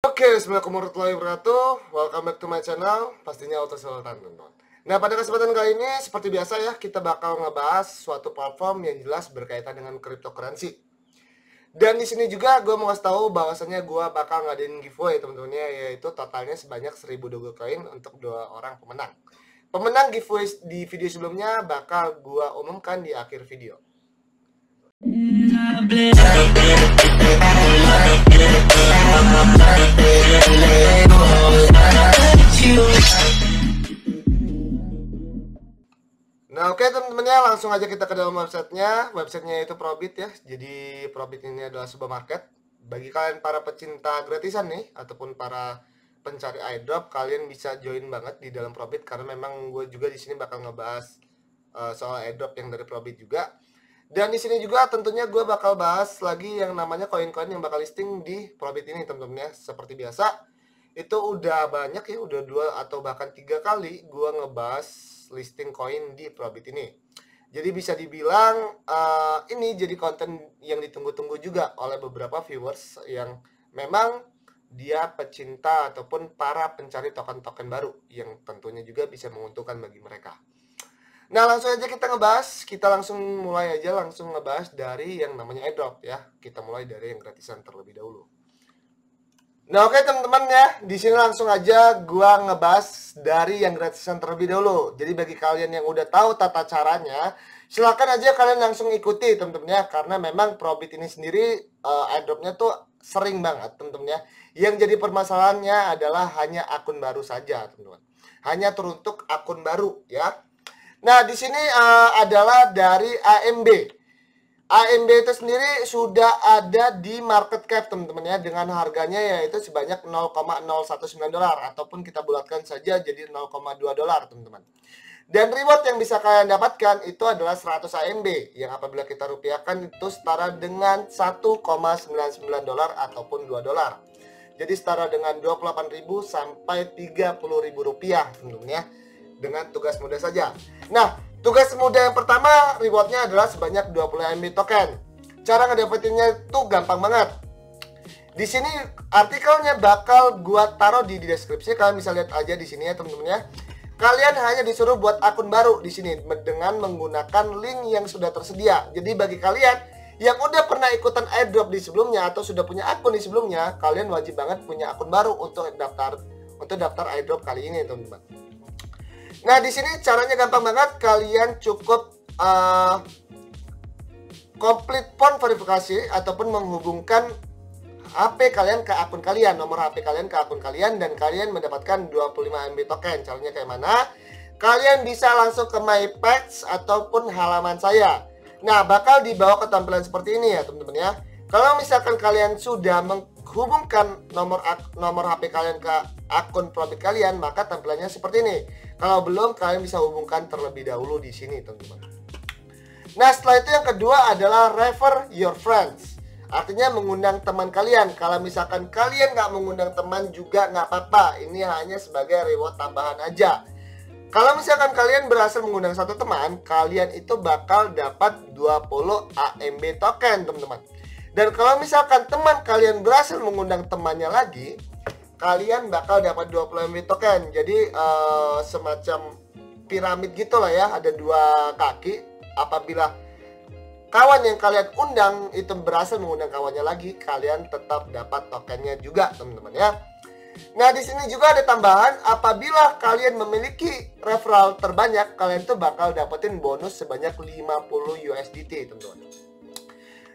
Oke, Assalamualaikum warahmatullahi wabarakatuh. Welcome back to my channel. Pastinya Auto Sultan, teman-teman. Nah, pada kesempatan kali ini seperti biasa ya, kita bakal ngebahas suatu platform yang jelas berkaitan dengan cryptocurrency. Dan di sini juga gue mau kasih tahu bahwasanya gue bakal ngadain giveaway, teman-teman ya, yaitu totalnya sebanyak 1000 Dogecoin untuk 2 orang pemenang. Pemenang giveaway di video sebelumnya bakal gue umumkan di akhir video. Nah, oke teman-temannya, langsung aja kita ke dalam websitenya. Websitenya itu Probit ya. Jadi Probit ini adalah sebuah market. Bagi kalian para pecinta gratisan nih, ataupun para pencari airdrop, kalian bisa join banget di dalam Probit karena memang gue juga di sini bakal ngebahas soal airdrop yang dari Probit juga. Dan di sini juga tentunya gue bakal bahas lagi yang namanya koin-koin yang bakal listing di Probit ini, teman-teman ya. Seperti biasa, itu udah banyak ya, udah 2 atau bahkan 3 kali gue ngebahas listing koin di Probit ini. Jadi bisa dibilang ini jadi konten yang ditunggu-tunggu juga oleh beberapa viewers yang memang dia pecinta ataupun para pencari token-token baru yang tentunya juga bisa menguntungkan bagi mereka. Nah, langsung aja kita ngebahas. Kita langsung mulai aja, langsung ngebahas dari yang namanya airdrop ya. Kita mulai dari yang gratisan terlebih dahulu. Nah, oke teman-teman ya, di sini langsung aja gua ngebahas dari yang gratisan terlebih dahulu. Jadi bagi kalian yang udah tahu tata caranya, silakan aja kalian langsung ikuti teman-teman ya, karena memang Probit ini sendiri airdropnya tuh sering banget teman-teman ya. Yang jadi permasalahannya adalah hanya akun baru saja teman-teman. Hanya teruntuk akun baru ya. Nah, di sini adalah dari AMB. AMB itu sendiri sudah ada di market cap teman-teman ya, dengan harganya yaitu sebanyak 0,019 dolar ataupun kita bulatkan saja jadi 0,2 dolar teman-teman. Dan reward yang bisa kalian dapatkan itu adalah 100 AMB yang apabila kita rupiahkan itu setara dengan 1,99 dolar ataupun 2 dolar. Jadi setara dengan 28.000 sampai 30.000 rupiah teman-teman ya, dengan tugas mudah saja. Nah, tugas mudah yang pertama rewardnya adalah sebanyak 20 MB token. Cara ngedapetinnya itu gampang banget. Di sini artikelnya bakal gua taruh di deskripsi, kalian bisa lihat aja di sini ya teman-teman ya. Kalian hanya disuruh buat akun baru di sini dengan menggunakan link yang sudah tersedia. Jadi bagi kalian yang udah pernah ikutan airdrop di sebelumnya atau sudah punya akun di sebelumnya, kalian wajib banget punya akun baru untuk daftar airdrop kali ini teman-teman. Nah, di sini caranya gampang banget. Kalian cukup complete phone verifikasi ataupun menghubungkan HP kalian ke akun kalian, nomor HP kalian ke akun kalian, dan kalian mendapatkan 25 MB token. Caranya kayak mana? Kalian bisa langsung ke my page ataupun halaman saya. Nah, bakal dibawa ke tampilan seperti ini ya teman-teman ya. Kalau misalkan kalian sudah menghubungkan nomor HP kalian ke akun Probit kalian, maka tampilannya seperti ini. Kalau belum, kalian bisa hubungkan terlebih dahulu di sini, teman-teman. Nah, setelah itu yang kedua adalah refer your friends. Artinya mengundang teman kalian. Kalau misalkan kalian nggak mengundang teman juga nggak apa-apa. Ini hanya sebagai reward tambahan aja. Kalau misalkan kalian berhasil mengundang satu teman, kalian itu bakal dapat 20 AMB token, teman-teman. Dan kalau misalkan teman kalian berhasil mengundang temannya lagi, kalian bakal dapat 20 MB token. Jadi semacam piramid gitu lah ya, ada 2 kaki. Apabila kawan yang kalian undang itu berhasil mengundang kawannya lagi, kalian tetap dapat tokennya juga teman-teman ya. Nah, di sini juga ada tambahan, apabila kalian memiliki referral terbanyak, kalian tuh bakal dapetin bonus sebanyak 50 USDT teman-teman.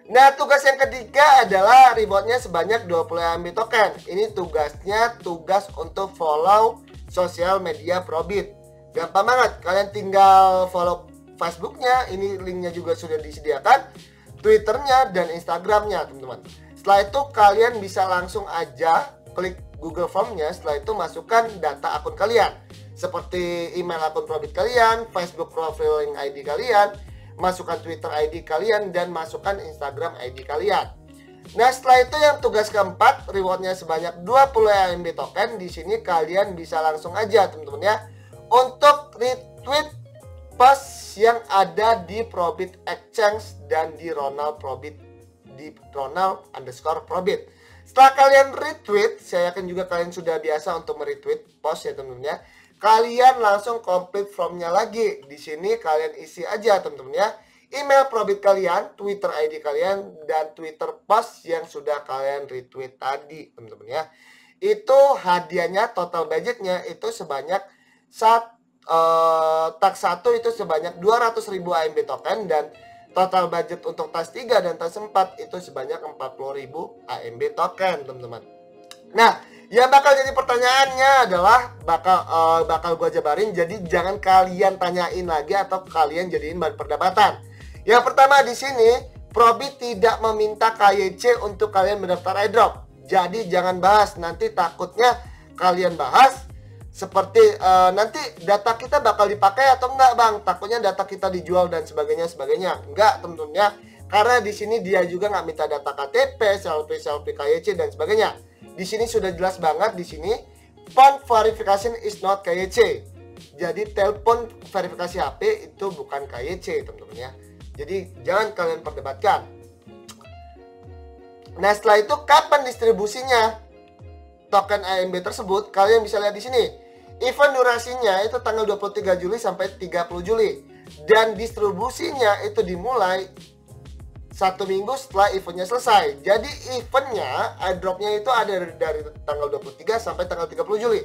Nah, tugas yang ketiga adalah rewardnya sebanyak 20 MB token. Ini tugas untuk follow sosial media Probit. Gampang banget, kalian tinggal follow Facebooknya, ini linknya juga sudah disediakan, Twitternya dan Instagramnya teman-teman. Setelah itu kalian bisa langsung aja klik Google Formnya. Setelah itu masukkan data akun kalian, seperti email akun Probit kalian, Facebook profiling ID kalian, masukkan Twitter ID kalian, dan masukkan Instagram ID kalian. Nah, setelah itu yang tugas keempat, rewardnya sebanyak 20 MB token. Di sini kalian bisa langsung aja teman-teman ya, untuk retweet post yang ada di Probit Exchange dan di Ronald_Probit, di Ronald_Probit. Setelah kalian retweet, saya yakin juga kalian sudah biasa untuk meretweet post ya teman-teman ya. Kalian langsung complete formnya lagi. Di sini kalian isi aja teman-teman ya. Email Probit kalian, Twitter ID kalian, dan Twitter post yang sudah kalian retweet tadi teman-teman ya. Itu hadiahnya, total budgetnya itu sebanyak tas 1 itu sebanyak 200.000 AMB token, dan total budget untuk tas 3 dan tas 4 itu sebanyak 40.000 AMB token teman-teman. Nah, yang bakal jadi pertanyaannya adalah bakal gue jabarin, jadi jangan kalian tanyain lagi atau kalian jadiin bahan perdebatan. Yang pertama di sini, Probit tidak meminta KYC untuk kalian mendaftar airdrop. Jadi jangan bahas, nanti takutnya kalian bahas seperti nanti data kita bakal dipakai atau enggak bang, takutnya data kita dijual dan sebagainya. Enggak teman-teman ya, karena di sini dia juga nggak minta data KTP, selfie KYC dan sebagainya. Di sini sudah jelas banget, di sini phone verification is not KYC. Jadi telepon verifikasi HP itu bukan KYC teman-teman ya. Jadi jangan kalian perdebatkan. Nah setelah itu kapan distribusinya token AMB tersebut, kalian bisa lihat di sini. Event durasinya itu tanggal 23 Juli sampai 30 Juli. Dan distribusinya itu dimulai 1 minggu setelah eventnya selesai. Jadi eventnya, airdropnya itu ada dari tanggal 23 sampai tanggal 30 Juli.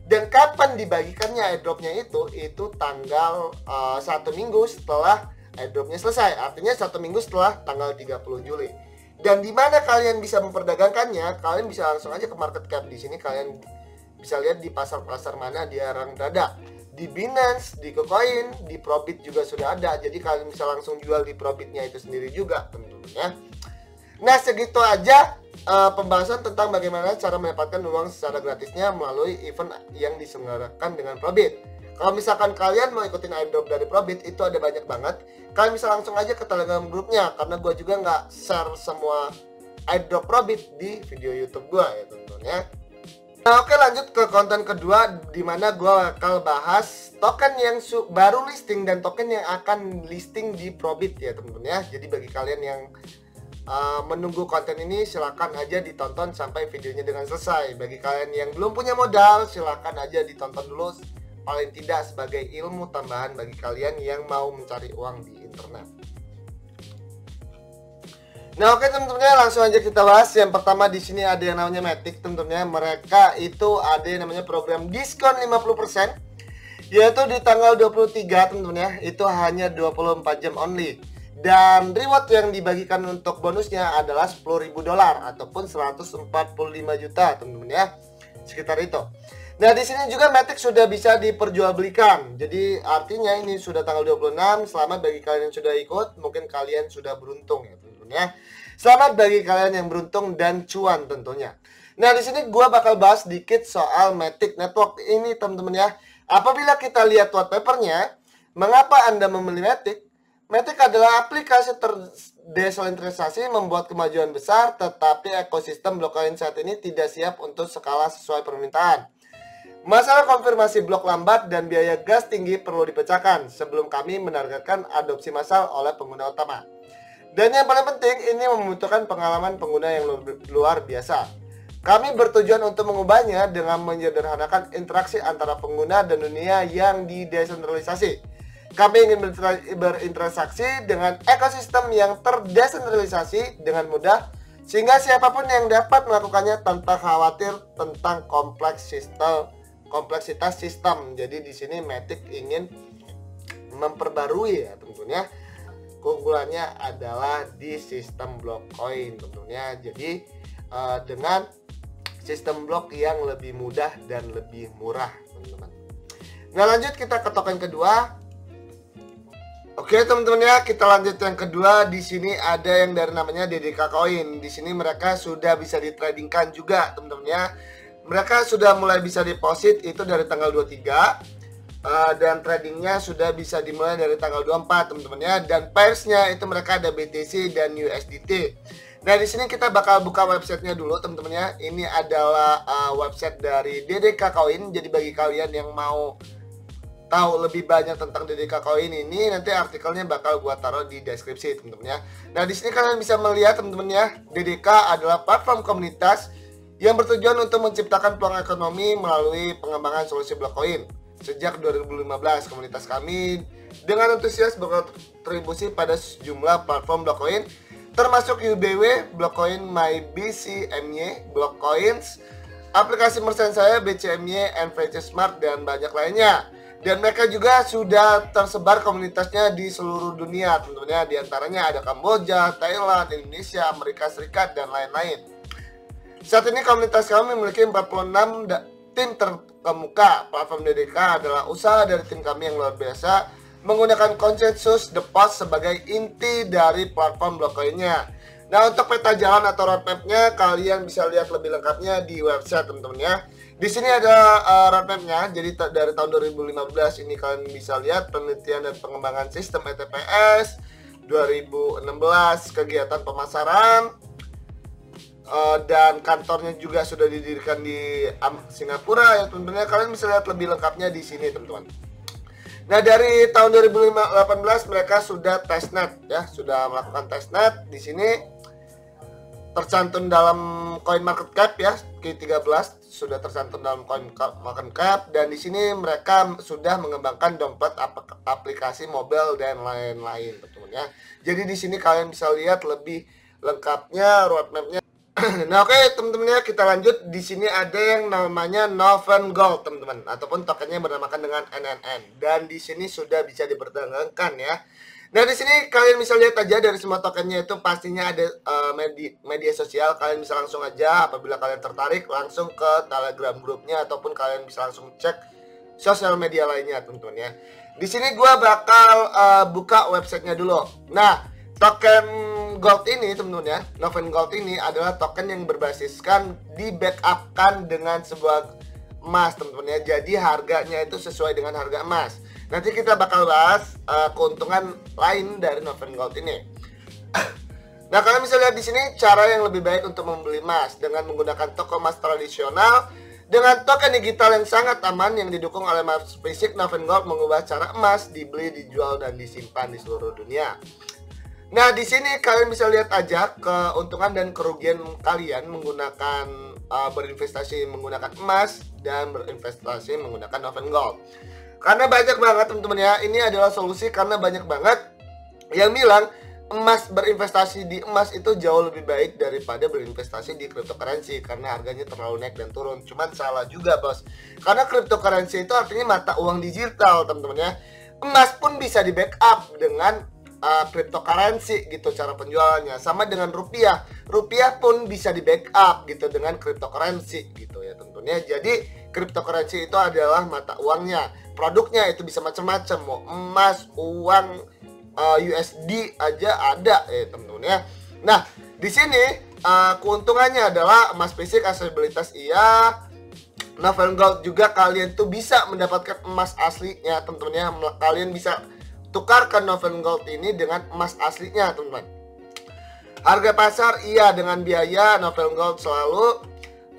Dan kapan dibagikannya airdropnya itu tanggal 1 minggu setelah airdropnya selesai. Artinya 1 minggu setelah tanggal 30 Juli. Dan di mana kalian bisa memperdagangkannya? Kalian bisa langsung aja ke market cap. Di sini kalian bisa lihat di pasar-pasar mana dia berada. Di Binance, di KuCoin, di Probit juga sudah ada. Jadi kalian bisa langsung jual di Probitnya itu sendiri juga, teman-teman ya. Nah, segitu aja pembahasan tentang bagaimana cara mendapatkan uang secara gratisnya melalui event yang diselenggarakan dengan Probit. Kalau misalkan kalian mau ikutin airdrop dari Probit, itu ada banyak banget. Kalian bisa langsung aja ke Telegram grupnya, karena gue juga nggak share semua airdrop Probit di video YouTube gue ya teman-teman ya. Nah, oke, lanjut ke konten kedua, di mana gue bakal bahas token yang baru listing dan token yang akan listing di Probit ya teman-teman ya. Jadi bagi kalian yang menunggu konten ini, silakan aja ditonton sampai videonya dengan selesai. Bagi kalian yang belum punya modal, silakan aja ditonton dulu, paling tidak sebagai ilmu tambahan bagi kalian yang mau mencari uang di internet. Nah, oke teman-teman ya, langsung aja kita bahas. Yang pertama di sini ada yang namanya Matic teman-teman ya. Mereka itu ada yang namanya program diskon 50%, yaitu di tanggal 23 teman-teman ya. Itu hanya 24 jam only. Dan reward yang dibagikan untuk bonusnya adalah $10.000 ataupun 145 juta teman-teman ya. Sekitar itu. Nah, di sini juga Matic sudah bisa diperjualbelikan. Jadi artinya ini sudah tanggal 26. Selamat bagi kalian yang sudah ikut. Mungkin kalian sudah beruntung ya teman-teman ya. Selamat bagi kalian yang beruntung dan cuan tentunya. Nah, di sini gua bakal bahas sedikit soal Matic Network ini teman-teman ya. Apabila kita lihat white papernya, mengapa Anda memilih Matic? Matic adalah aplikasi terdesentralisasi membuat kemajuan besar, tetapi ekosistem blockchain saat ini tidak siap untuk skala sesuai permintaan. Masalah konfirmasi blok lambat dan biaya gas tinggi perlu dipecahkan sebelum kami menargetkan adopsi massal oleh pengguna utama. Dan yang paling penting, ini membutuhkan pengalaman pengguna yang luar biasa. Kami bertujuan untuk mengubahnya dengan menyederhanakan interaksi antara pengguna dan dunia yang didesentralisasi. Kami ingin berinteraksi dengan ekosistem yang terdesentralisasi dengan mudah, sehingga siapapun yang dapat melakukannya tanpa khawatir tentang kompleksitas sistem. Jadi di sini Matic ingin memperbarui ya teman-teman ya. Keunggulannya adalah di sistem blockchain teman-teman ya. Jadi dengan sistem blok yang lebih mudah dan lebih murah teman-teman. Nah, lanjut kita ke token kedua. Oke teman-teman ya, kita lanjut yang kedua. Di sini ada yang dari namanya DDK Coin. Di sini mereka sudah bisa ditradingkan juga teman-teman ya. Mereka sudah mulai bisa deposit itu dari tanggal 23 dan tradingnya sudah bisa dimulai dari tanggal 24 teman-teman ya. Dan pairsnya itu mereka ada BTC dan USDT. Nah, di sini kita bakal buka websitenya dulu teman-teman ya. Ini adalah website dari DDK Coin. Jadi bagi kalian yang mau tahu lebih banyak tentang DDK Coin ini, nanti artikelnya bakal gua taruh di deskripsi teman-teman ya. Nah, di sini kalian bisa melihat teman-teman ya, DDK adalah platform komunitas yang bertujuan untuk menciptakan peluang ekonomi melalui pengembangan solusi Blockcoin. Sejak 2015, komunitas kami dengan antusias berkontribusi pada sejumlah platform Blockcoin, termasuk UBW, Blockcoin, MyBC, MY, Blockcoins, aplikasi merchant saya, BCMY, NVC Smart, dan banyak lainnya. Dan mereka juga sudah tersebar komunitasnya di seluruh dunia, tentunya diantaranya ada Kamboja, Thailand, Indonesia, Amerika Serikat, dan lain-lain. Saat ini komunitas kami memiliki 46 tim terkemuka. Platform DDK adalah usaha dari tim kami yang luar biasa, menggunakan konsensus The Post sebagai inti dari platform Blockcoin-nya. Nah, untuk peta jalan atau roadmap-nya kalian bisa lihat lebih lengkapnya di website teman-teman ya. Di sini ada roadmap-nya. Jadi dari tahun 2015 ini kalian bisa lihat penelitian dan pengembangan sistem ETPS, 2016 kegiatan pemasaran, dan kantornya juga sudah didirikan di Singapura ya teman-teman. Kalian bisa lihat lebih lengkapnya di sini teman-teman. Nah, dari tahun 2018 mereka sudah testnet ya, sudah melakukan testnet. Di sini tercantum dalam CoinMarketCap ya, Q13 sudah tercantum dalam CoinMarketCap, dan di sini mereka sudah mengembangkan dompet aplikasi mobile dan lain-lain teman-teman ya. Jadi di sini kalian bisa lihat lebih lengkapnya roadmap-nya. Nah, oke teman-teman ya, kita lanjut. Di sini ada yang namanya Noven Gold teman-teman, ataupun tokennya bernamakan dengan NNN, dan di sini sudah bisa diperdagangkan ya. Nah, di sini kalian bisa lihat aja dari semua tokennya itu pastinya ada media sosial. Kalian bisa langsung aja apabila kalian tertarik langsung ke Telegram grupnya, ataupun kalian bisa langsung cek sosial media lainnya teman-teman ya. Di sini gua bakal buka websitenya dulu. Nah, token Gold ini teman-teman ya, Noven Gold ini adalah token yang berbasiskan di backupkan dengan sebuah emas teman-teman ya. Jadi harganya itu sesuai dengan harga emas. Nanti kita bakal bahas keuntungan lain dari Noven Gold ini. Nah, kalian bisa lihat di sini cara yang lebih baik untuk membeli emas dengan menggunakan toko emas tradisional dengan token digital yang sangat aman yang didukung oleh emas fisik. Noven Gold mengubah cara emas dibeli, dijual, dan disimpan di seluruh dunia. Nah, di sini kalian bisa lihat aja keuntungan dan kerugian kalian menggunakan berinvestasi menggunakan emas dan berinvestasi menggunakan Noven Gold. Karena banyak banget teman-teman ya, ini adalah solusi karena banyak banget yang bilang berinvestasi di emas itu jauh lebih baik daripada berinvestasi di cryptocurrency karena harganya terlalu naik dan turun. Cuman salah juga bos, karena cryptocurrency itu artinya mata uang digital teman-teman ya. Emas pun bisa di backup dengan cryptocurrency gitu cara penjualannya, sama dengan rupiah pun bisa di backup gitu dengan cryptocurrency gitu ya tentunya. Jadi cryptocurrency itu adalah mata uangnya, produknya itu bisa macam-macam, mau emas, uang, USD aja ada ya teman-teman ya. Nah, di sini keuntungannya adalah emas fisik aksesibilitas iya, Noven Gold juga kalian tuh bisa mendapatkan emas aslinya teman-teman ya. Kalian bisa tukarkan Noven Gold ini dengan emas aslinya teman-teman. Harga pasar iya dengan biaya, Noven Gold selalu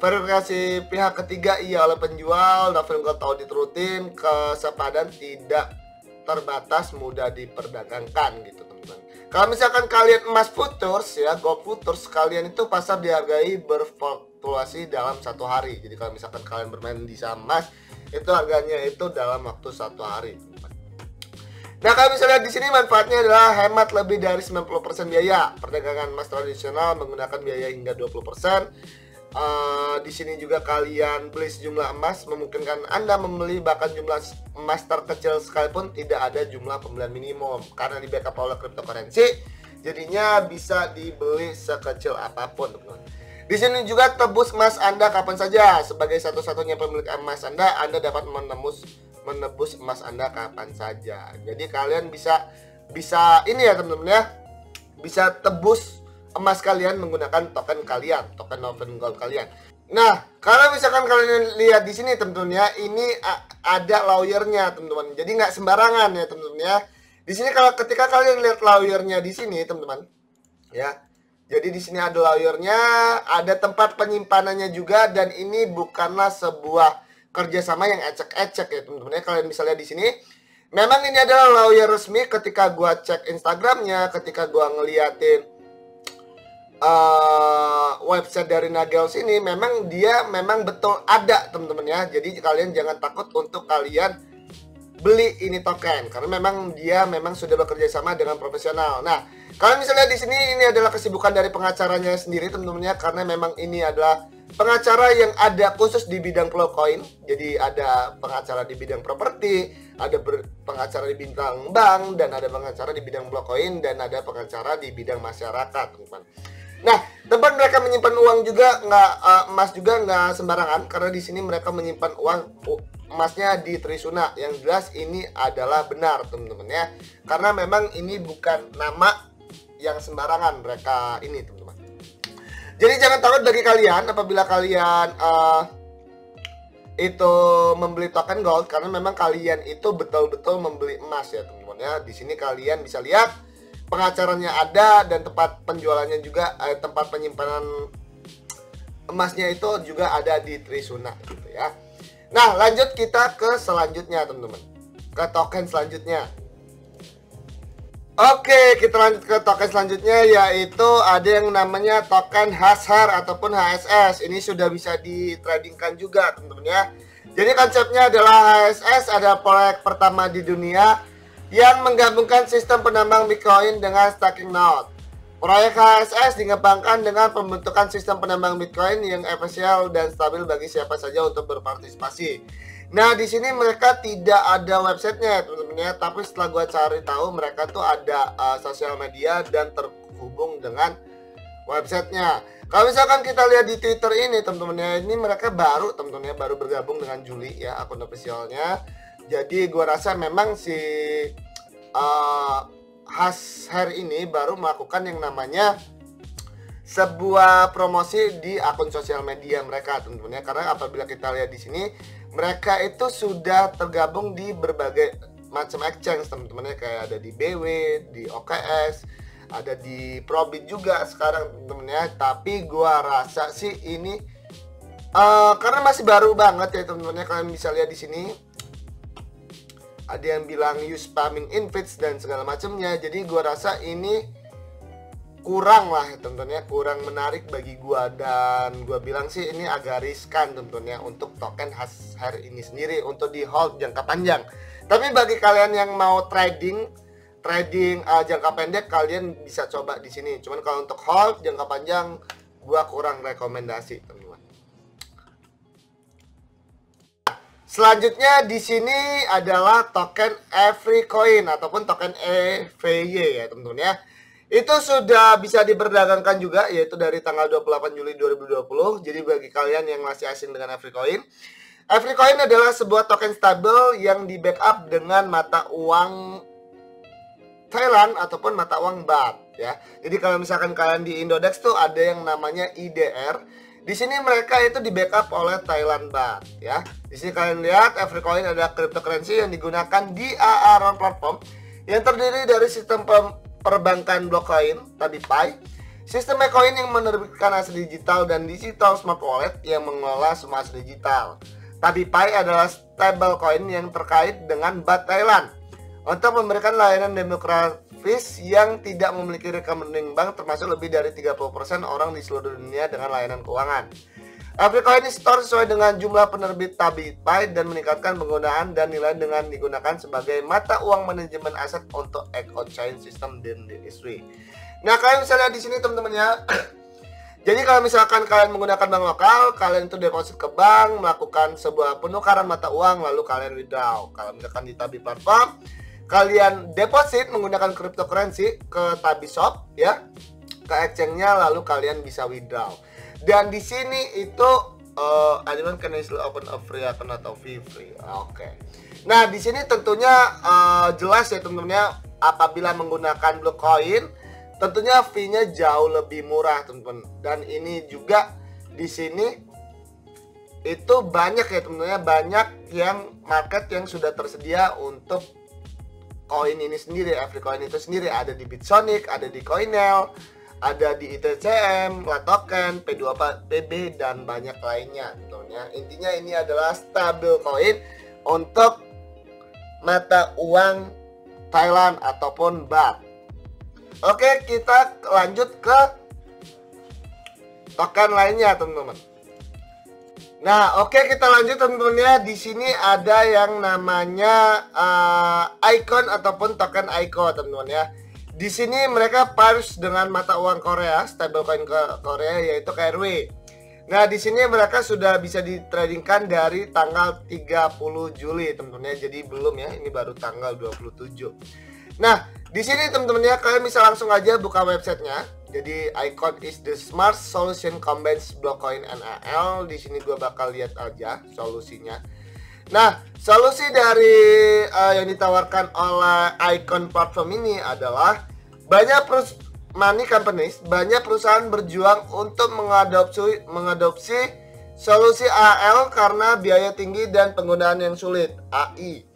verifikasi pihak ketiga iya oleh penjual, Noven Gold audit rutin, kesepadan tidak terbatas, mudah diperdagangkan gitu teman-teman. Kalau misalkan kalian emas futures ya, gold futures, kalian itu pasar dihargai berfluktuasi dalam satu hari. Jadi kalau misalkan kalian bermain di saham emas, itu harganya itu dalam waktu satu hari. Nah, kalian bisa lihat di sini manfaatnya adalah hemat lebih dari 90% biaya. Perdagangan emas tradisional menggunakan biaya hingga 20%. Di sini juga kalian beli sejumlah emas memungkinkan Anda membeli bahkan jumlah emas terkecil sekalipun tidak ada jumlah pembelian minimum karena di backup oleh cryptocurrency. Jadinya bisa dibeli sekecil apapun, teman-teman. Di sini juga tebus emas Anda kapan saja. Sebagai satu-satunya pemilik emas Anda dapat menebus emas Anda kapan saja. Jadi kalian bisa ini ya teman-teman ya, bisa tebus emas kalian menggunakan token kalian, token Noven Gold kalian. Nah, kalau misalkan kalian lihat di sini teman-teman ya, ini ada lawyernya teman-teman. Jadi nggak sembarangan ya teman-teman ya. Di sini kalau ketika kalian lihat lawyernya di sini teman-teman ya, jadi di sini ada lawyernya, ada tempat penyimpanannya juga, dan ini bukanlah sebuah kerjasama yang ecek-ecek ya teman-teman ya. Kalian bisa lihat di sini. Memang ini adalah lawyer resmi. Ketika gua cek Instagramnya, ketika gua ngeliatin website dari Nagels ini, memang dia memang betul ada teman-teman ya. Jadi kalian jangan takut untuk kalian beli ini token karena memang dia memang sudah bekerja sama dengan profesional. Nah, kalian bisa lihat di sini ini adalah kesibukan dari pengacaranya sendiri teman-teman ya, karena memang ini adalah pengacara yang ada khusus di bidang Flowcoin. Jadi ada pengacara di bidang properti, ada pengacara di bidang bank, dan ada pengacara di bidang Flowcoin, dan ada pengacara di bidang masyarakat teman-teman. Nah, tempat mereka menyimpan uang juga emas juga nggak sembarangan, karena di sini mereka menyimpan uang emasnya di Trisuna. Yang jelas ini adalah benar teman-teman ya, karena memang ini bukan nama yang sembarangan mereka ini teman-teman. Jadi jangan takut bagi kalian apabila kalian itu membeli token gold, karena memang kalian itu betul-betul membeli emas ya teman-teman ya. Di sini kalian bisa lihat pengacaranya ada, dan tempat penjualannya juga, tempat penyimpanan emasnya itu juga ada di Trisuna gitu ya. Nah, lanjut kita ke selanjutnya teman-teman, ke token selanjutnya. Oke, kita lanjut ke token selanjutnya, yaitu ada yang namanya token HASHAR ataupun HSS. Ini sudah bisa ditradingkan juga teman-teman ya. Jadi konsepnya adalah HSS adalah proyek pertama di dunia yang menggabungkan sistem penambang Bitcoin dengan staking node. Proyek HSS dikembangkan dengan pembentukan sistem penambang Bitcoin yang efisien dan stabil bagi siapa saja untuk berpartisipasi. Nah, di sini mereka tidak ada websitenya teman-teman ya, tapi setelah gue cari tahu mereka tuh ada sosial media dan terhubung dengan websitenya. Kalau misalkan kita lihat di Twitter ini teman-teman ya, ini mereka baru teman-teman ya, baru bergabung dengan Juli ya akun officialnya. Jadi gue rasa memang si HASHAR ini baru melakukan yang namanya sebuah promosi di akun sosial media mereka teman-teman ya, karena apabila kita lihat di sini mereka itu sudah tergabung di berbagai macam exchange teman-teman ya, kayak ada di BW, di OKX, ada di Probit juga sekarang teman-teman ya. Tapi gua rasa sih ini karena masih baru banget ya teman-teman ya. Kalian bisa lihat di sini ada yang bilang use spamming invites dan segala macamnya. Jadi gua rasa ini kurang lah teman-teman ya, kurang menarik bagi gua, dan gua bilang sih ini agak riskan teman-teman ya untuk token HASHAR ini sendiri untuk di hold jangka panjang. Tapi bagi kalian yang mau trading jangka pendek, kalian bisa coba di sini. Cuman kalau untuk hold jangka panjang gua kurang rekomendasi teman-teman. Selanjutnya di sini adalah token Everycoin ataupun token EVY ya teman-teman ya. Itu sudah bisa diperdagangkan juga, yaitu dari tanggal 28 Juli 2020. Jadi bagi kalian yang masih asing dengan Everycoin, Everycoin adalah sebuah token stabil yang di backup dengan mata uang Thailand ataupun mata uang baht ya. Jadi kalau misalkan kalian di Indodex tuh ada yang namanya IDR. Di sini mereka itu di backup oleh Thailand baht ya. Di sini kalian lihat Everycoin adalah cryptocurrency yang digunakan di Aaron platform yang terdiri dari sistem perbankan blockchain TabiPay, sistem e-coin yang menerbitkan aset digital, dan digital smart wallet yang mengelola semua aset digital. TabiPay adalah stablecoin yang terkait dengan baht Thailand untuk memberikan layanan demografis yang tidak memiliki rekening bank, termasuk lebih dari 30% orang di seluruh dunia dengan layanan keuangan. Everycoin store sesuai dengan jumlah penerbit TabiPay dan meningkatkan penggunaan dan nilai dengan digunakan sebagai mata uang manajemen aset untuk eco-chain system dan industri. Nah, kalian bisa lihat di sini teman-teman ya. Jadi kalau misalkan kalian menggunakan bank lokal, kalian itu deposit ke bank, melakukan sebuah penukaran mata uang, lalu kalian withdraw. Kalau misalkan di Tabi platform, kalian deposit menggunakan cryptocurrency ke Tabi shop ya, ke exchange-nya, lalu kalian bisa withdraw. Dan di sini itu anyone can easily open a free account atau fee free. Oke. Nah, di sini tentunya jelas ya teman-teman ya, apabila menggunakan Bluecoin tentunya fee-nya jauh lebih murah teman-teman. Dan ini juga di sini itu banyak ya teman-teman ya, banyak yang market yang sudah tersedia untuk koin ini sendiri. Everycoin itu sendiri ada di Bitsonic, ada di Coinel, ada di ITCM, Latoken, P2PB, dan banyak lainnya tentunya. Intinya ini adalah stablecoin untuk mata uang Thailand ataupun baht. Oke, kita lanjut ke token lainnya teman-teman. Nah, oke, kita lanjut teman-teman ya. Di sini ada yang namanya icon ataupun token ICO teman-teman ya. Di sini mereka pairs dengan mata uang Korea, stablecoin ke Korea yaitu KRW. Nah, di sini mereka sudah bisa ditradingkan dari tanggal 30 Juli teman-teman ya. Jadi belum ya, ini baru tanggal 27. Nah, di sini teman-teman ya, kalian bisa langsung aja buka websitenya. Jadi Icon is the smart solution combines Blockcoin NAL. Di sini gue bakal lihat aja solusinya. Nah, solusi dari yang ditawarkan oleh Icon platform ini adalah banyak money companies, banyak perusahaan berjuang untuk mengadopsi solusi AL karena biaya tinggi dan penggunaan yang sulit, AI.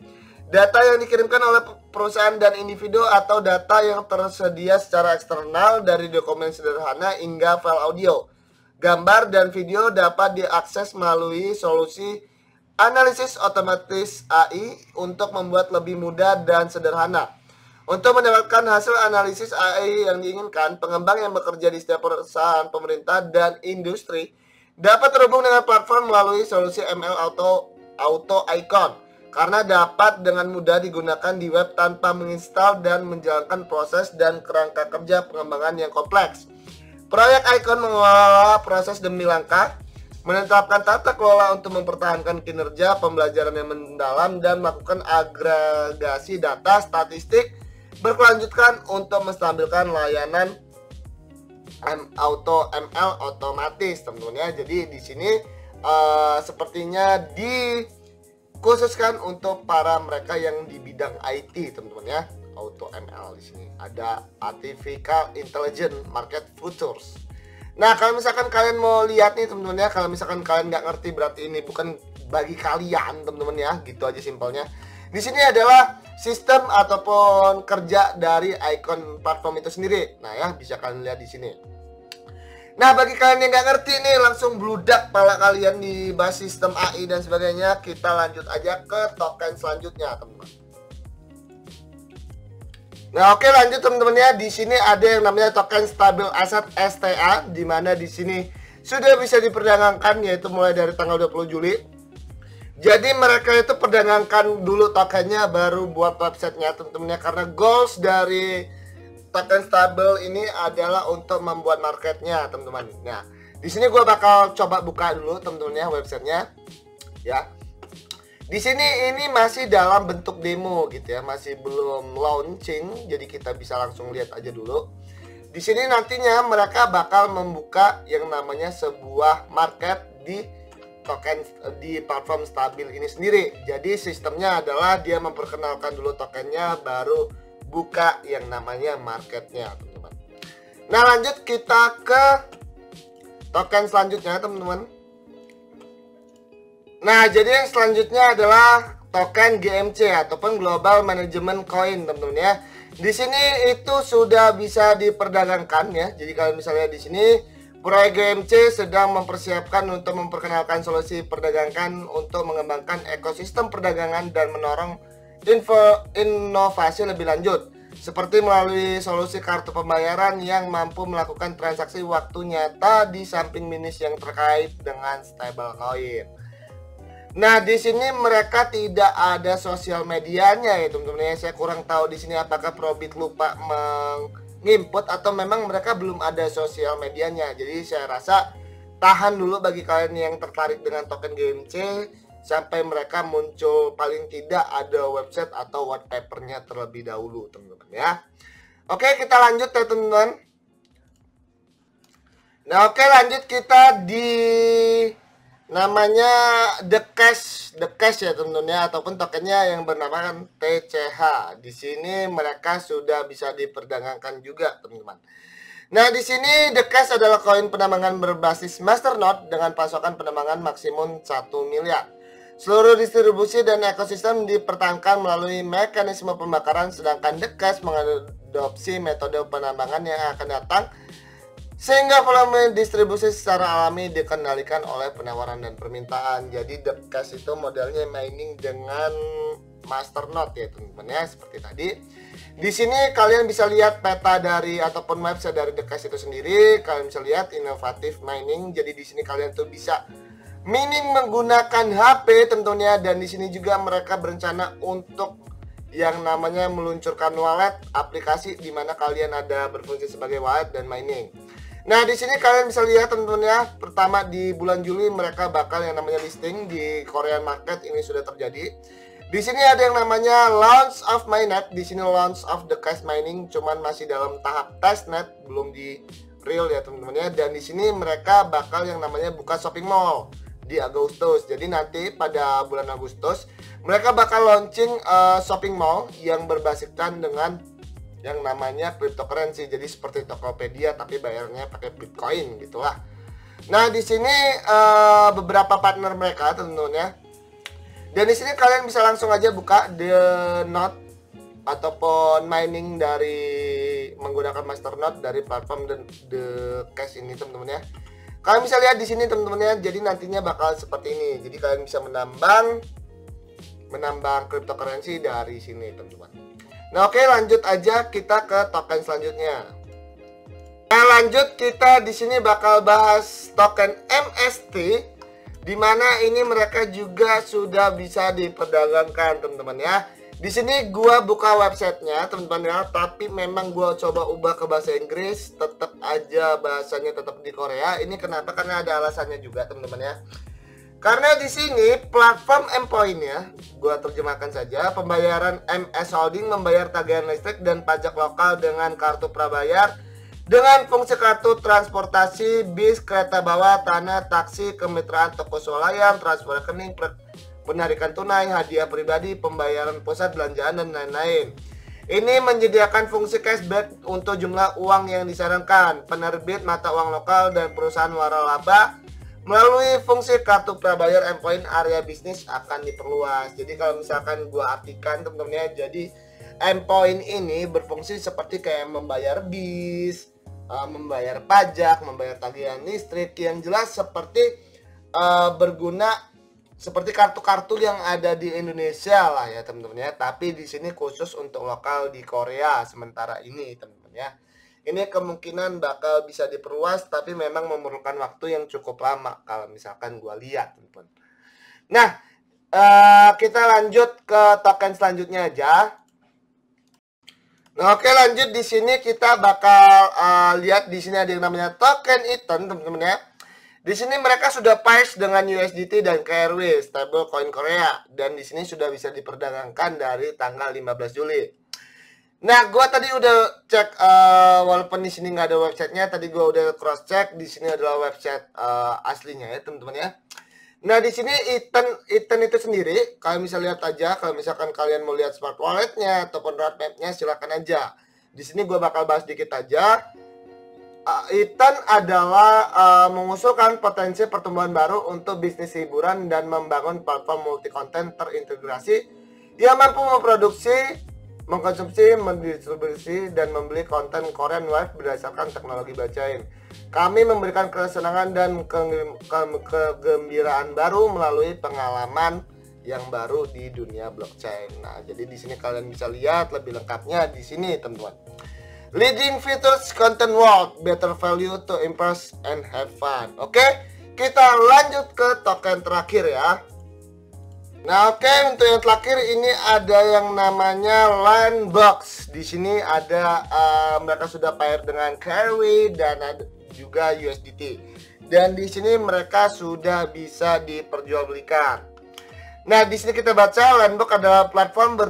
Data yang dikirimkan oleh perusahaan dan individu atau data yang tersedia secara eksternal dari dokumen sederhana hingga file audio, gambar, dan video dapat diakses melalui solusi analisis otomatis AI untuk membuat lebih mudah dan sederhana. Untuk mendapatkan hasil analisis AI yang diinginkan, pengembang yang bekerja di setiap perusahaan, pemerintah, dan industri dapat terhubung dengan platform melalui solusi ML Auto Icon karena dapat dengan mudah digunakan di web tanpa menginstal dan menjalankan proses dan kerangka kerja pengembangan yang kompleks. Proyek Icon mengelola proses demi langkah, menetapkan tata kelola untuk mempertahankan kinerja pembelajaran yang mendalam, dan melakukan agregasi data statistik berkelanjutan untuk menstabilkan layanan ML otomatis teman-teman ya. Jadi di sini sepertinya dikhususkan untuk para mereka yang di bidang IT teman-teman ya. Auto ML di sini ada Artificial Intelligence Market Futures. Nah, kalau misalkan kalian mau lihat nih teman-teman ya, kalau misalkan kalian nggak ngerti berarti ini bukan bagi kalian teman-teman ya, gitu aja simpelnya. Di sini adalah sistem ataupun kerja dari Icon platform itu sendiri. Nah ya, bisa kalian lihat di sini. Nah, bagi kalian yang nggak ngerti nih, langsung bludak pala kalian di bahas sistem AI dan sebagainya. Kita lanjut aja ke token selanjutnya, teman-teman. Nah, oke, lanjut teman-teman ya. Di sini ada yang namanya token Stable Asset STA, di mana di sini sudah bisa diperdagangkan yaitu mulai dari tanggal 20 Juli. Jadi mereka itu perdagangkan dulu tokennya baru buat websitenya teman-teman ya, karena goals dari token Stable ini adalah untuk membuat marketnya teman-teman. Nah, di sini gue bakal coba buka dulu teman-teman ya websitenya ya. Di sini ini masih dalam bentuk demo gitu ya, masih belum launching, jadi kita bisa langsung lihat aja dulu. Di sini nantinya mereka bakal membuka yang namanya sebuah market di token di platform Stabil ini sendiri. Jadi sistemnya adalah dia memperkenalkan dulu tokennya, baru buka yang namanya marketnya teman-teman. Nah, lanjut kita ke token selanjutnya teman-teman. Nah, jadi yang selanjutnya adalah token GMC ataupun Global Management Coin teman-teman ya. Di sini itu sudah bisa diperdagangkan ya. Jadi kalau misalnya di sini proyek GMC sedang mempersiapkan untuk memperkenalkan solusi perdagangan untuk mengembangkan ekosistem perdagangan dan mendorong inovasi lebih lanjut, seperti melalui solusi kartu pembayaran yang mampu melakukan transaksi waktu nyata di samping minus yang terkait dengan stablecoin. Nah, di sini mereka tidak ada sosial medianya ya teman-teman. Saya kurang tahu di sini apakah Probit lupa menginput atau memang mereka belum ada sosial medianya. Jadi saya rasa tahan dulu bagi kalian yang tertarik dengan token GMC sampai mereka muncul, paling tidak ada website atau white papernya terlebih dahulu teman-teman ya. Oke, kita lanjut ya teman-teman. Nah, oke, lanjut kita di namanya The Cash ya teman-teman ya, ataupun tokennya yang bernamakan TCH. Di sini mereka sudah bisa diperdagangkan juga teman-teman. Nah, di sini The Cash adalah koin penambangan berbasis masternode dengan pasokan penambangan maksimum 1 miliar. Seluruh distribusi dan ekosistem dipertahankan melalui mekanisme pembakaran, sedangkan The Cash mengadopsi metode penambangan yang akan datang sehingga volume distribusi secara alami dikendalikan oleh penawaran dan permintaan. Jadi The Cash itu modelnya mining dengan masternode ya teman-teman ya, seperti tadi. Di sini kalian bisa lihat peta dari ataupun website dari The Cash itu sendiri. Kalian bisa lihat inovatif mining. Jadi di sini kalian tuh bisa mining menggunakan HP tentunya, dan di sini juga mereka berencana untuk yang namanya meluncurkan wallet aplikasi di mana kalian ada berfungsi sebagai wallet dan mining. Nah, di sini kalian bisa lihat tentunya pertama di bulan Juli mereka bakal yang namanya listing di Korean market, ini sudah terjadi. Di sini ada yang namanya launch of mainnet, di sini launch of The Cash mining cuman masih dalam tahap testnet, belum di real ya teman-teman ya. Dan di sini mereka bakal yang namanya buka shopping mall di Agustus. Jadi nanti pada bulan Agustus mereka bakal launching shopping mall yang berbasiskan dengan yang namanya cryptocurrency. Jadi seperti Tokopedia tapi bayarnya pakai Bitcoin gitulah. Nah, di sini beberapa partner mereka tentunya. Dan di sini kalian bisa langsung aja buka the node ataupun mining dari menggunakan masternode dari platform The Cash ini teman-teman ya. Kalian bisa lihat di sini teman-teman ya. Jadi nantinya bakal seperti ini. Jadi kalian bisa menambang cryptocurrency dari sini teman-teman. Nah, oke, lanjut aja kita ke token selanjutnya. Nah, lanjut kita di sini bakal bahas token MST, di mana ini mereka juga sudah bisa diperdagangkan teman-teman ya. Di sini gua buka websitenya teman-teman ya, tapi memang gua coba ubah ke bahasa Inggris, tetap aja bahasanya tetap di Korea. Ini kenapa? Karena ada alasannya juga teman-teman ya. Karena di sini platform endpoint ya, gua terjemahkan saja, pembayaran MS Holding membayar tagihan listrik dan pajak lokal dengan kartu prabayar dengan fungsi kartu transportasi, bis, kereta bawah, tanah, taksi, kemitraan toko swalayan, transfer rekening, penarikan tunai, hadiah pribadi, pembayaran pusat belanjaan dan lain-lain. Ini menyediakan fungsi cashback untuk jumlah uang yang disarankan. Penerbit mata uang lokal dan perusahaan waralaba melalui fungsi kartu prabayar endpoint area bisnis akan diperluas. Jadi kalau misalkan gua artikan teman-teman ya, jadi endpoint ini berfungsi seperti kayak membayar bis, membayar pajak, membayar tagihan listrik, yang jelas seperti berguna seperti kartu-kartu yang ada di Indonesia lah ya teman-teman ya. Tapi di sini khusus untuk lokal di Korea sementara ini teman-teman ya. Ini kemungkinan bakal bisa diperluas, tapi memang memerlukan waktu yang cukup lama kalau misalkan gua lihat teman-teman. Nah, kita lanjut ke token selanjutnya aja. Nah, oke, lanjut di sini kita bakal lihat di sini ada yang namanya token Ether teman-teman ya. Di sini mereka sudah price dengan USDT dan KRW stable coin Korea, dan di sini sudah bisa diperdagangkan dari tanggal 15 Juli. Nah, gua tadi udah cek walaupun di sini nggak ada websitenya, tadi gua udah cross check, di sini adalah website aslinya ya teman-teman ya. Nah, di sini Ether itu sendiri kalian bisa lihat aja. Kalau misalkan kalian mau lihat smart walletnya ataupun roadmapnya silakan aja. Di sini gua bakal bahas dikit aja. Ether adalah mengusulkan potensi pertumbuhan baru untuk bisnis hiburan dan membangun platform multi konten terintegrasi yang mampu memproduksi, mengkonsumsi, mendistribusi, dan membeli konten Korean Wave berdasarkan teknologi blockchain. Kami memberikan kesenangan dan kegembiraan baru melalui pengalaman yang baru di dunia blockchain. Nah, jadi di sini kalian bisa lihat lebih lengkapnya di sini, teman-teman. Leading features content world, better value to impress and have fun. Oke, kita lanjut ke token terakhir ya. Nah, oke, untuk yang terakhir ini ada yang namanya Landbox. Di sini ada mereka sudah pair dengan Carry dan ada juga USDT. Dan di sini mereka sudah bisa diperjualbelikan. Nah, di sini kita baca Landbox adalah platform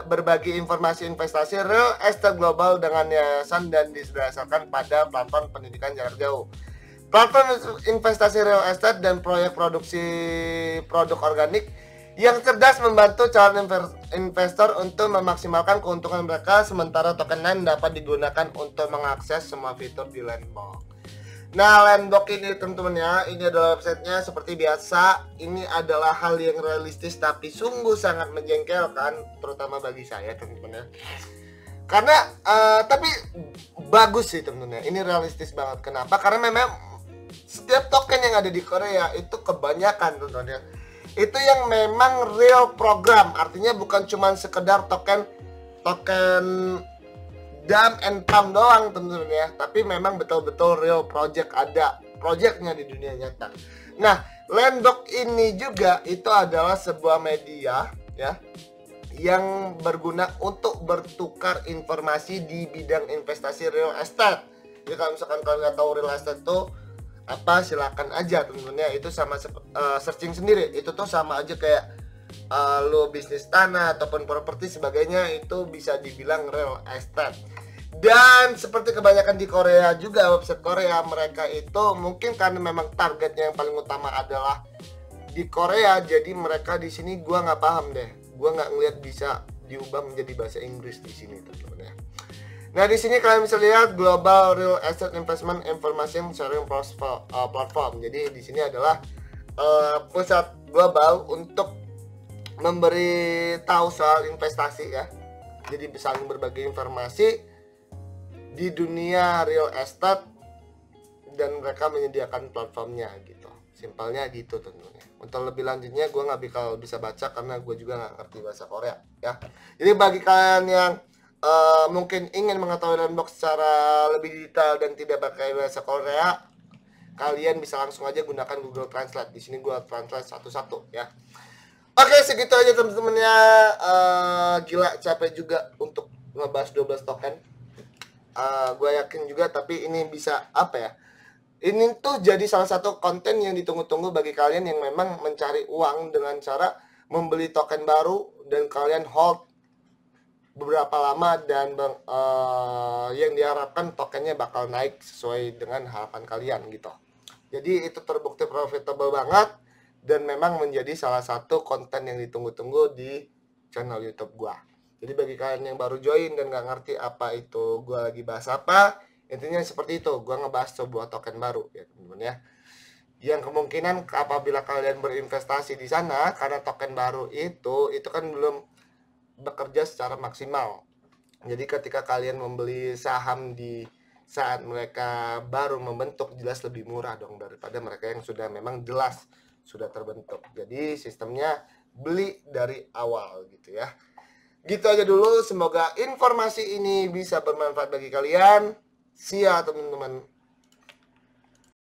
berbagi informasi investasi real estate global dengan yayasan dan didasarkan pada platform pendidikan jarak jauh. Platform investasi real estate dan proyek produksi produk organik yang cerdas membantu calon investor untuk memaksimalkan keuntungan mereka, sementara token lain dapat digunakan untuk mengakses semua fitur di Landbox. Nah, Landbox ini teman-teman ya, ini adalah websitenya seperti biasa. Ini adalah hal yang realistis tapi sungguh sangat menjengkelkan, terutama bagi saya teman-teman ya. Karena tapi bagus sih temen-temen. Ini realistis banget. Kenapa? Karena memang setiap token yang ada di Korea itu kebanyakan temen-temen, itu yang memang real program. Artinya bukan cuma sekedar token dump and pump doang temen-temen ya, tapi memang betul-betul real project, ada projectnya di dunia nyata. Nah, Landbox ini juga itu adalah sebuah media ya yang berguna untuk bertukar informasi di bidang investasi real estate. Jadi kalau misalkan kalian nggak tahu real estate tuh apa, silakan aja temen-temen ya. Itu sama searching sendiri. Itu tuh sama aja kayak lo bisnis tanah ataupun properti sebagainya, itu bisa dibilang real estate. Dan seperti kebanyakan di Korea juga, website Korea, mereka itu mungkin karena memang targetnya yang paling utama adalah di Korea, jadi mereka di sini gua nggak paham deh, gua nggak ngeliat bisa diubah menjadi bahasa Inggris di sini teman-teman ya. Nah di sini kalian bisa lihat Global Real Estate Investment Information Sharing Platform. Jadi di sini adalah pusat global untuk memberi tahu soal investasi ya. Jadi bisa saling berbagi informasi di dunia real estate, dan mereka menyediakan platformnya gitu. Simpelnya gitu tentunya. Untuk lebih lanjutnya gue nggak bisa baca karena gue juga nggak ngerti bahasa Korea ya. Jadi bagi kalian yang mungkin ingin mengetahui Landbox secara lebih detail dan tidak pakai bahasa Korea, kalian bisa langsung aja gunakan Google Translate. Di sini gue translate satu-satu ya. Oke, segitu aja teman-teman ya. Gila capek juga untuk ngebahas 12 token. Gue yakin juga, tapi ini bisa apa ya, ini tuh jadi salah satu konten yang ditunggu-tunggu bagi kalian yang memang mencari uang dengan cara membeli token baru dan kalian hold beberapa lama, dan yang diharapkan tokennya bakal naik sesuai dengan harapan kalian gitu. Jadi itu terbukti profitable banget dan memang menjadi salah satu konten yang ditunggu-tunggu di channel YouTube gua. Jadi bagi kalian yang baru join dan nggak ngerti apa itu gue lagi bahas apa, intinya seperti itu, gue ngebahas sebuah token baru ya teman-teman ya. Yang kemungkinan apabila kalian berinvestasi di sana, karena token baru itu kan belum bekerja secara maksimal. Jadi ketika kalian membeli saham di saat mereka baru membentuk, jelas lebih murah dong daripada mereka yang sudah memang jelas sudah terbentuk. Jadi sistemnya beli dari awal gitu ya. Gitu aja dulu, semoga informasi ini bisa bermanfaat bagi kalian. See ya teman-teman.